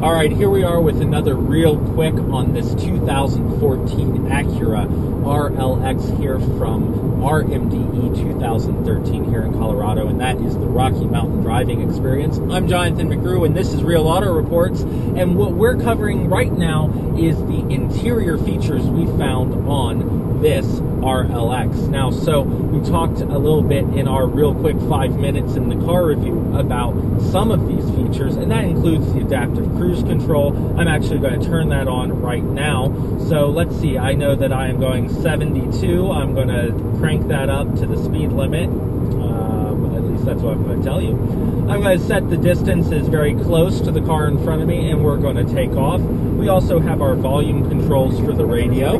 All right, here we are with another real quick on this 2014 Acura RLX here from RMDE 2013 here in Colorado, and that is the Rocky Mountain Driving Experience. I'm Jonathan McGrew, and this is Real Auto Reports, and what we're covering right now is the interior features we found on this RLX. Now, so we talked a little bit in our real quick 5 minutes in the car review about some of these features, and that includes the adaptive cruise control. I'm actually going to turn that on right now. So let's see, I know that I am going 72. I'm going to crank that up to the speed limit. At least that's what I'm going to tell you. I'm going to set the distance as very close to the car in front of me, and we're going to take off. We also have our volume controls for the radio.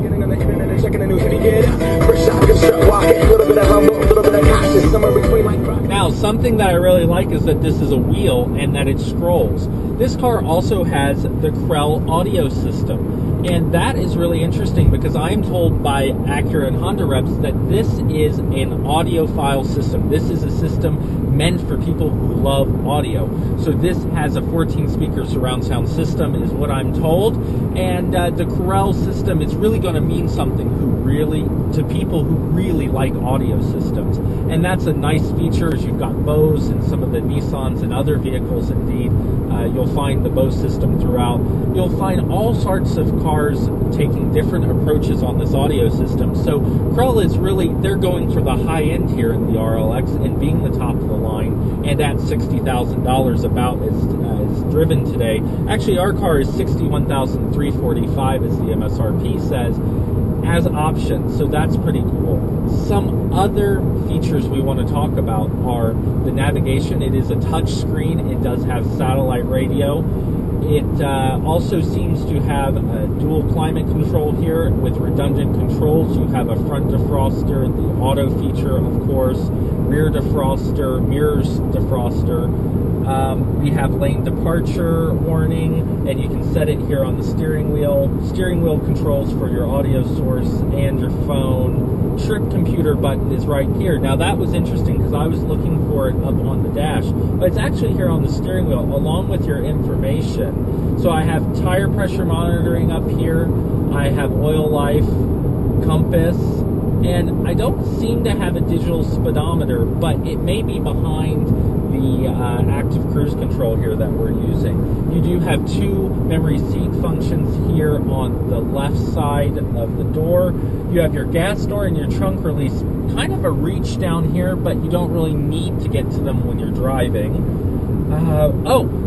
Now, something that I really like is that this is a wheel and that it scrolls. This car also has the Krell audio system. And that is really interesting because I am told by Acura and Honda reps that this is an audiophile system. This is a system meant for people who love audio. So this has a 14-speaker surround sound system is what I'm told. And the Krell system is really going to mean something to people who really like audio systems. And that's a nice feature as you've got Bose and some of the Nissans and other vehicles indeed. You'll find the Bose system throughout. You'll find all sorts of cars taking different approaches on this audio system. So Krell is really, they're going for the high end here in the RLX and being the top of the line, and at $60,000 about is driven today. Actually, our car is $61,345 as the MSRP says, as options, so that's pretty cool. Some other features we want to talk about are the navigation. It is a touch screen. It does have satellite radio. It also seems to have a dual climate control here with redundant controls. You have a front defroster, the auto feature, of course, rear defroster, mirrors defroster. We have lane departure warning, and you can set it here on the steering wheel. Steering wheel controls for your audio source and your phone. Trip computer button is right here. Now that was interesting because I was looking for it up on the dash, but it's actually here on the steering wheel along with your information. So I have tire pressure monitoring up here. I have oil life, compass, and I don't seem to have a digital speedometer, but it may be behind the active cruise control here that we're using. You do have two memory seat functions here on the left side of the door. You have your gas door and your trunk release, kind of a reach down here, but you don't really need to get to them when you're driving.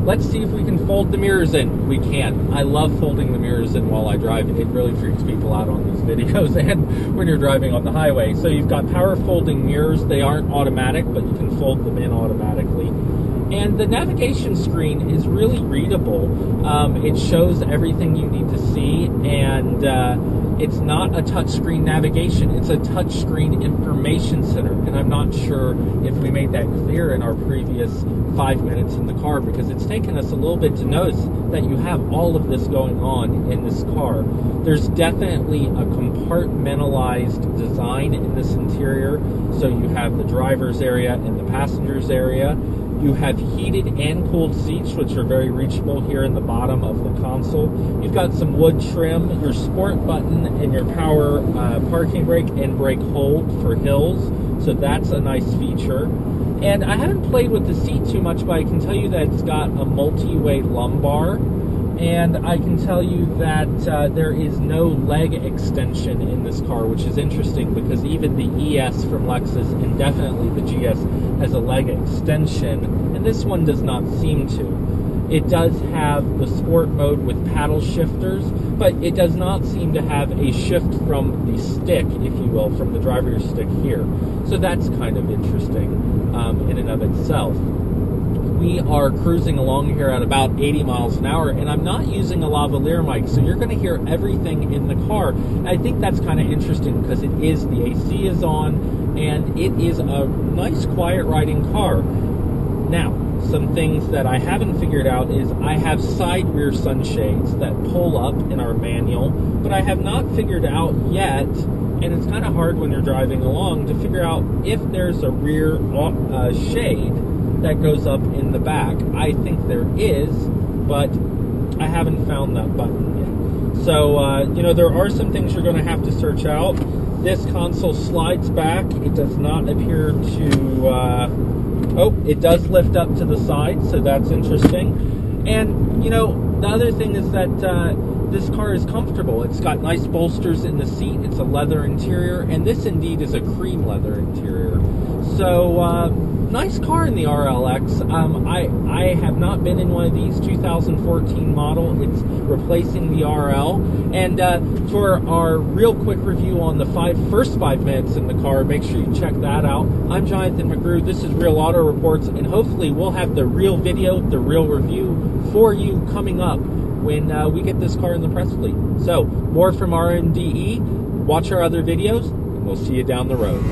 Let's see if we can fold the mirrors in. We can. I love folding the mirrors in while I drive. It really freaks people out on these videos and when you're driving on the highway. So you've got power folding mirrors. They aren't automatic, but you can fold them in automatically. And the navigation screen is really readable. It shows everything you need to see, and it's not a touchscreen navigation. It's a touchscreen information center, and I'm not sure if we made that clear in our previous 5 minutes in the car, because it's taken us a little bit to notice that you have all of this going on in this car. There's definitely a compartmentalized design in this interior. So you have the driver's area and the passenger's area. You have heated and cooled seats, which are very reachable here in the bottom of the console. You've got some wood trim, your sport button, and your power parking brake and brake hold for hills. So that's a nice feature. And I haven't played with the seat too much, but I can tell you that it's got a multi-way lumbar. And I can tell you that there is no leg extension in this car, which is interesting because even the ES from Lexus and definitely the GS has a leg extension, and this one does not seem to. It does have the sport mode with paddle shifters, but it does not seem to have a shift from the stick, if you will, from the driver's stick here. So that's kind of interesting in and of itself. We are cruising along here at about 80 miles an hour, and I'm not using a lavalier mic, so you're going to hear everything in the car. And I think that's kind of interesting because the AC is on, and it is a nice, quiet riding car. Now, some things that I haven't figured out is I have side rear sunshades that pull up in our manual, but I have not figured out yet, and it's kind of hard when you're driving along to figure out if there's a rear shade that goes up in the back. I think there is, but I haven't found that button yet. So, you know, there are some things you're going to have to search out. This console slides back. It does not appear to... oh, it does lift up to the side, so that's interesting. And, you know, the other thing is that this car is comfortable. It's got nice bolsters in the seat. It's a leather interior, and this indeed is a cream leather interior. So, nice car in the RLX. I have not been in one of these. 2014 model. It's replacing the RL. And for our real quick review on the first 5 minutes in the car, make sure you check that out. I'm Jonathan McGrew. This is Real Auto Reports, and hopefully we'll have the real video, the real review for you coming up when we get this car in the press fleet. So, more from RMDE. Watch our other videos, and we'll see you down the road.